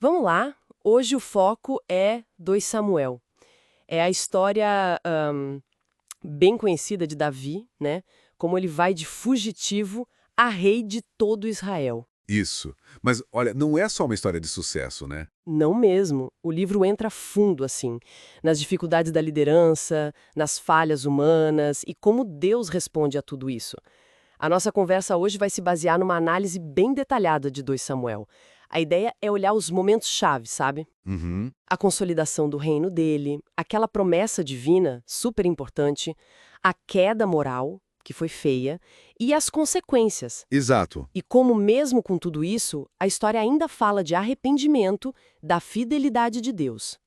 Vamos lá. Hoje o foco é 2 Samuel. É a história bem conhecida de Davi, né? Como ele vai de fugitivo a rei de todo Israel. Isso. Mas, olha, não é só uma história de sucesso, né? Não mesmo. O livro entra fundo, assim, nas dificuldades da liderança, nas falhas humanas e como Deus responde a tudo isso. A nossa conversa hoje vai se basear numa análise bem detalhada de 2 Samuel. A ideia é olhar os momentos-chave, sabe? Uhum. A consolidação do reino dele, aquela promessa divina, super importante, a queda moral, que foi feia, e as consequências. Exato. E como, mesmo com tudo isso, a história ainda fala de arrependimento, da fidelidade de Deus.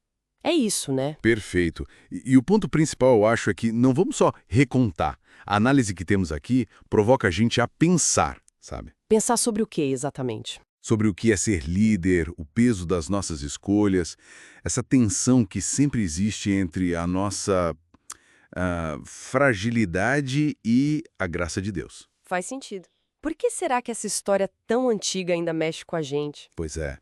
É isso, né? Perfeito. E o ponto principal, eu acho, é que não vamos só recontar. A análise que temos aqui provoca a gente a pensar, sabe? Pensar sobre o que exatamente? Sobre o que é ser líder, o peso das nossas escolhas, essa tensão que sempre existe entre a nossa fragilidade e a graça de Deus. Faz sentido. Por que será que essa história tão antiga ainda mexe com a gente? Pois é.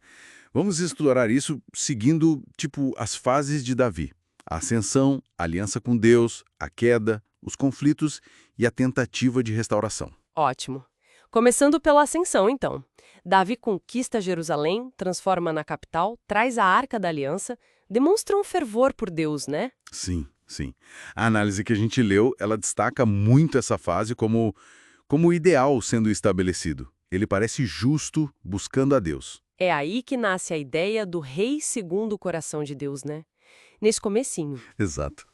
Vamos explorar isso seguindo, tipo, as fases de Davi. A ascensão, a aliança com Deus, a queda, os conflitos e a tentativa de restauração. Ótimo. Começando pela ascensão, então. Davi conquista Jerusalém, transforma na capital, traz a Arca da Aliança, demonstra um fervor por Deus, né? Sim, sim. A análise que a gente leu, ela destaca muito essa fase como o ideal sendo estabelecido. Ele parece justo, buscando a Deus. É aí que nasce a ideia do rei segundo o coração de Deus, né? Nesse comecinho. Exato.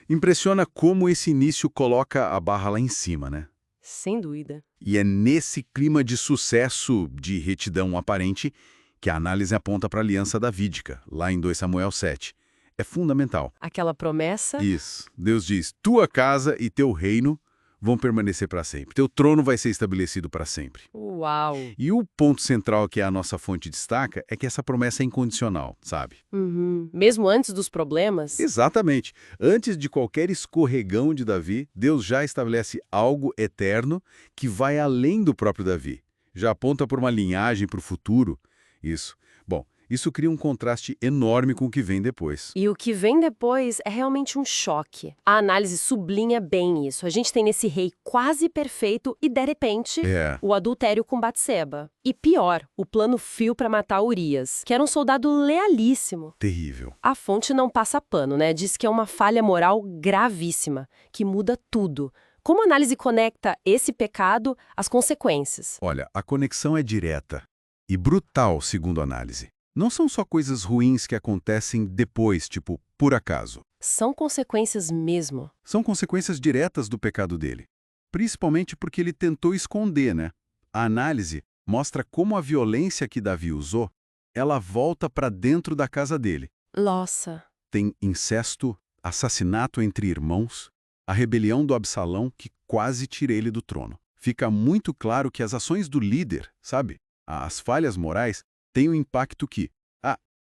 Impressiona como esse início coloca a barra lá em cima, né? Sem dúvida. E é nesse clima de sucesso, de retidão aparente, que a análise aponta para a aliança davídica, lá em 2 Samuel 7. É fundamental. Aquela promessa. Isso. Deus diz, tua casa e teu reino vão permanecer para sempre. Teu trono vai ser estabelecido para sempre. Uau! E o ponto central que a nossa fonte destaca é que essa promessa é incondicional, sabe? Uhum. Mesmo antes dos problemas? Exatamente. Antes de qualquer escorregão de Davi, Deus já estabelece algo eterno que vai além do próprio Davi. Já aponta por uma linhagem para o futuro. Isso. Bom, isso cria um contraste enorme com o que vem depois. E o que vem depois é realmente um choque. A análise sublinha bem isso. A gente tem nesse rei quase perfeito e, de repente, É, o adultério com Batseba. E pior, o plano fio para matar Urias, que era um soldado lealíssimo. terrível. A fonte não passa pano, né? Diz que é uma falha moral gravíssima, que muda tudo. Como a análise conecta esse pecado às consequências? Olha, a conexão é direta e brutal, segundo a análise. Não são só coisas ruins que acontecem depois, tipo, por acaso. São consequências mesmo. São consequências diretas do pecado dele. Principalmente porque ele tentou esconder, né? A análise mostra como a violência que Davi usou, ela volta para dentro da casa dele. Nossa. Tem incesto, assassinato entre irmãos, a rebelião do Absalão que quase tira ele do trono. Fica muito claro que as ações do líder, sabe? As falhas morais têm um impacto que,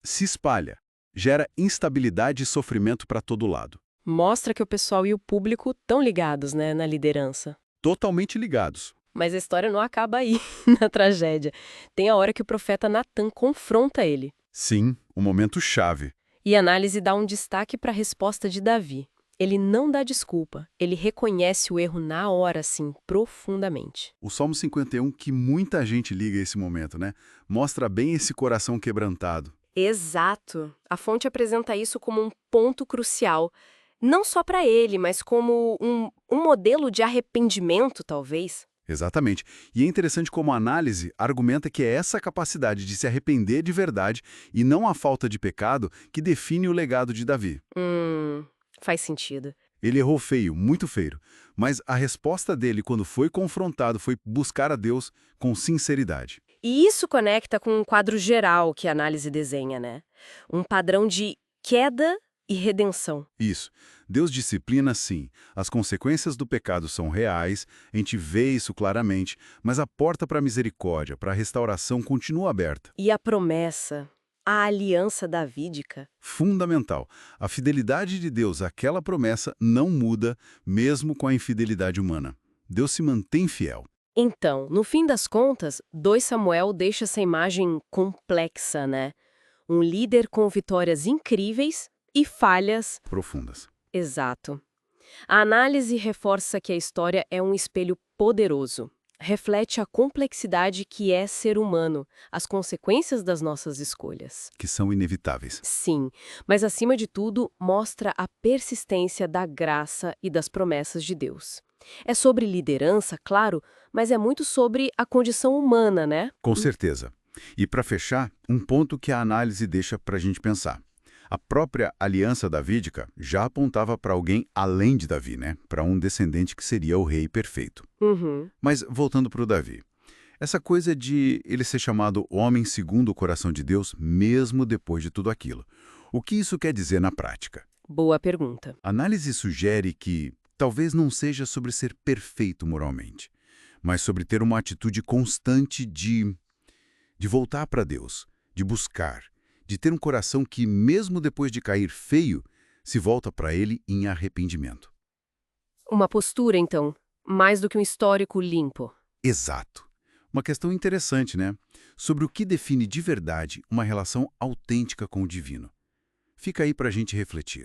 se espalha, gera instabilidade e sofrimento para todo lado. Mostra que o pessoal e o público estão ligados, né, na liderança. Totalmente ligados. Mas a história não acaba aí, na tragédia. Tem a hora que o profeta Natan confronta ele. Sim, um momento chave. E a análise dá um destaque para a resposta de Davi. Ele não dá desculpa, ele reconhece o erro na hora, sim, profundamente. O Salmo 51, que muita gente liga a esse momento, né? Mostra bem esse coração quebrantado. Exato. A fonte apresenta isso como um ponto crucial. Não só para ele, mas como um modelo de arrependimento, talvez. Exatamente. E é interessante como a análise argumenta que é essa capacidade de se arrepender de verdade e não a falta de pecado que define o legado de Davi. Faz sentido. Ele errou feio, muito feio, mas a resposta dele quando foi confrontado foi buscar a Deus com sinceridade. E isso conecta com um quadro geral que a análise desenha, né? Um padrão de queda e redenção. Isso. Deus disciplina sim. As consequências do pecado são reais, a gente vê isso claramente, mas a porta para a misericórdia, para a restauração continua aberta. E a promessa, a aliança davídica. Fundamental. A fidelidade de Deus àquela promessa não muda, mesmo com a infidelidade humana. Deus se mantém fiel. Então, no fim das contas, 2 Samuel deixa essa imagem complexa, né? Um líder com vitórias incríveis e falhas. Profundas. Exato. A análise reforça que a história é um espelho poderoso. Reflete a complexidade que é ser humano, as consequências das nossas escolhas. Que são inevitáveis. Sim, mas acima de tudo, mostra a persistência da graça e das promessas de Deus. É sobre liderança, claro, mas é muito sobre a condição humana, né? Com certeza. E para fechar, um ponto que a análise deixa para a gente pensar. A própria aliança davídica já apontava para alguém além de Davi, né? Para um descendente que seria o rei perfeito. Uhum. Mas voltando para o Davi. Essa coisa de ele ser chamado homem segundo o coração de Deus, mesmo depois de tudo aquilo. O que isso quer dizer na prática? Boa pergunta. A análise sugere que talvez não seja sobre ser perfeito moralmente, mas sobre ter uma atitude constante de voltar para Deus, de buscar, de ter um coração que, mesmo depois de cair feio, se volta para Ele em arrependimento. Uma postura, então, mais do que um histórico limpo. Exato. Uma questão interessante, né? Sobre o que define de verdade uma relação autêntica com o divino. Fica aí para a gente refletir.